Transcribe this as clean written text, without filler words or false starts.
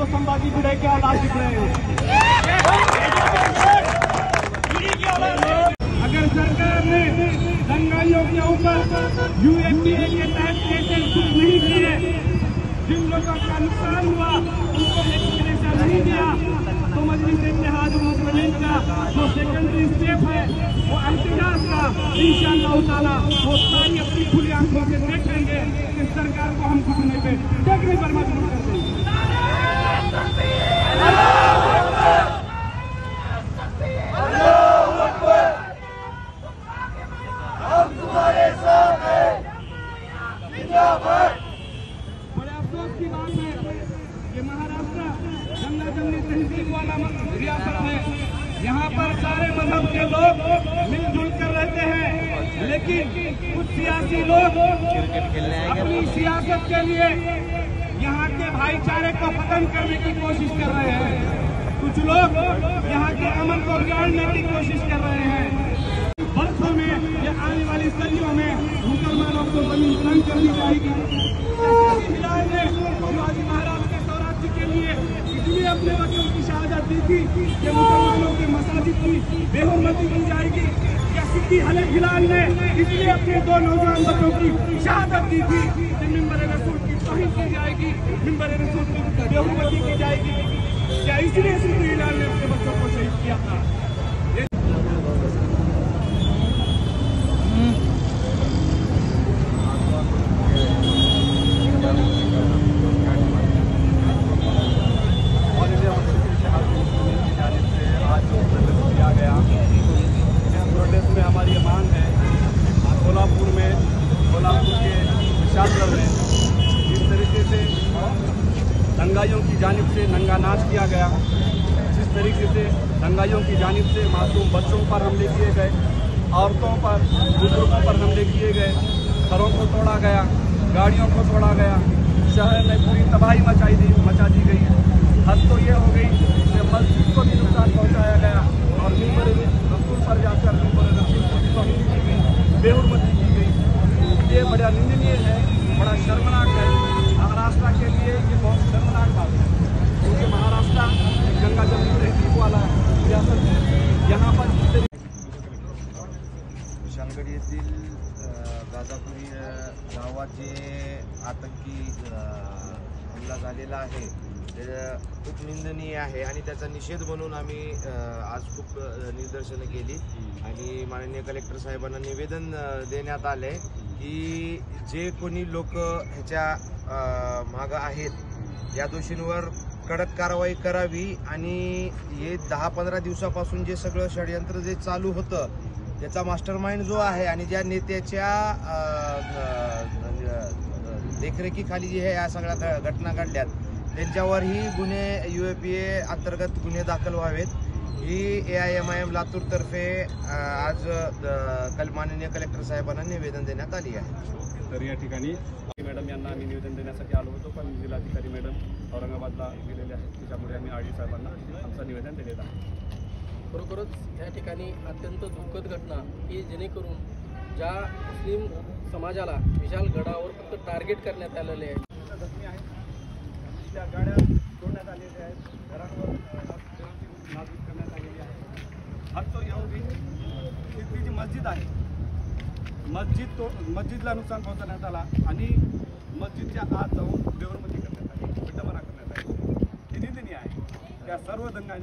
को संभाजी भिड़े के हालात दिख रहे हैं। अगर सरकार ने दंगाइयों के ऊपर UAPA के तहत केसेस बुक नहीं किए, जिन लोगों का नुकसान हुआ उनको एक्सप्रेशन नहीं दिया, तो मजलिस-ए-इत्तेहाद मुस्लिमीन का जो सेकेंडरी स्टेप है वो एहतजाज का इंशाअल्लाह ताला वो सारी अपनी खुली आंखों से देख लेंगे कि सरकार को हम घुटने पे देखने पर मजबूर कर देंगे। बड़े अफसोस की बात है कि महाराष्ट्र गंगा जमनी तहजीब वाला रियासत है। यहाँ पर सारे मजहब के लोग मिलजुल कर रहते हैं, लेकिन कुछ सियासी लोग अपनी सियासत के लिए यहाँ के भाईचारे को खत्म करने की कोशिश कर रहे हैं। कुछ लोग यहाँ के अमन को बिगाड़ने की कोशिश कर रहे हैं। वर्षों में या आने वाली सदियों में मुसलमानों को जमीन तंग करनी चाहिए। हिलाल ने शिवाजी महाराज के स्वराज्य के लिए इसलिए अपने बच्चों की शहादत दी थी कि मुसलमानों के मसाजिद की बेहुरमती की जाएगी। क्या सिद्दी हिलाल ने इसलिए अपने 2 नौजवान बच्चों की शहादत दी थी कि मिंबर रसूल की तौहीन की जाएगी, मिंबर रसूल की बेहुरमती की जाएगी। क्या इसलिए सिद्दी हिलाल ने अपने बच्चों को शहीद किया था? दंगाइयों की जानिब से नंगा नाच किया गया, जिस तरीके से दंगाइयों की जानिब से मासूम बच्चों पर हमले किए गए, औरतों पर, बुजुर्गों पर हमले किए गए, घरों को तोड़ा गया, गाड़ियों को तोड़ा गया, शहर में पूरी तबाही मचा दी गई। हद तो ये हो गई कि मस्जिद को भी नुकसान पहुँचाया गया और मिंबर रसूल पर जाकर मिंबर रसूल को भी तौहीन की गई, बेहुरमती की गई। ये बड़ा निंदनीय है, बड़ा शर्मनाक है। महाराष्ट्र के लिए ये बहुत शर्मनाक बात है, क्योंकि महाराष्ट्र गंगा जमनी तहजीब वाला रियासत है। यहाँ पर विशालगड येथील गाजापुरी गावात जे आतंकी हमला झालेला आहे ते खूप निंदनीय आहे आणि त्याचा निषेध म्हणून आम्ही आज खूप निदर्शनं केली आणि माननीय कलेक्टर साहेबांना निवेदन देण्यात आले की जे कोणी लोक ह्याच्या मागं आहेत या दोषींवर कडक कारवाई करावी आणि हे 10-15 दिवसापासून जे सगळं षडयंत्र जे चालू होतं त्याचा मास्टरमाइंड जो आहे आणि ज्या नेत्याच्या देखरेखीखाली जे या सगळ्या घटना घडल्यात त्यांच्यावरही गुन्हे UAPA अंतर्गत गुन्हे दाखल व्हावेत ही AIMIM लातूर तर्फे आज कल माननीय कलेक्टर साहेबांना निवेदन देण्यात आली आहे। तर या ठिकाणी मॅडम यांना आम्ही निवेदन देण्यासाठी आलो होतो, पण जिल्हाधिकारी मॅडम औरंगाबादला गेलेले आहेत, त्याच्यामुळे आम्ही RD साहेबांना आमचं निवेदन दिलेलं आहे। खरोखरच या ठिकाणी अत्यंत दुःखद घटना की जेणेकरून ज्या मुस्लिम समाजाला विशालगडावर फक्त टार्गेट करण्यात आलेले आहे, त्या गाड्या तोडण्यात आलेल्या आहेत, घरांवर नासधूस करण्यात आलेली आहे। हद तो ये होगी तिथली जी मस्जिद आहे मस्जिदला नुकसान पोहोचवण्यात आला आणि मस्जिदच्या आत जाऊन बेहुरमती करण्यात आली, विटंबना करण्यात आली। हे निंदनीय आहे। त्या सर्व दंगा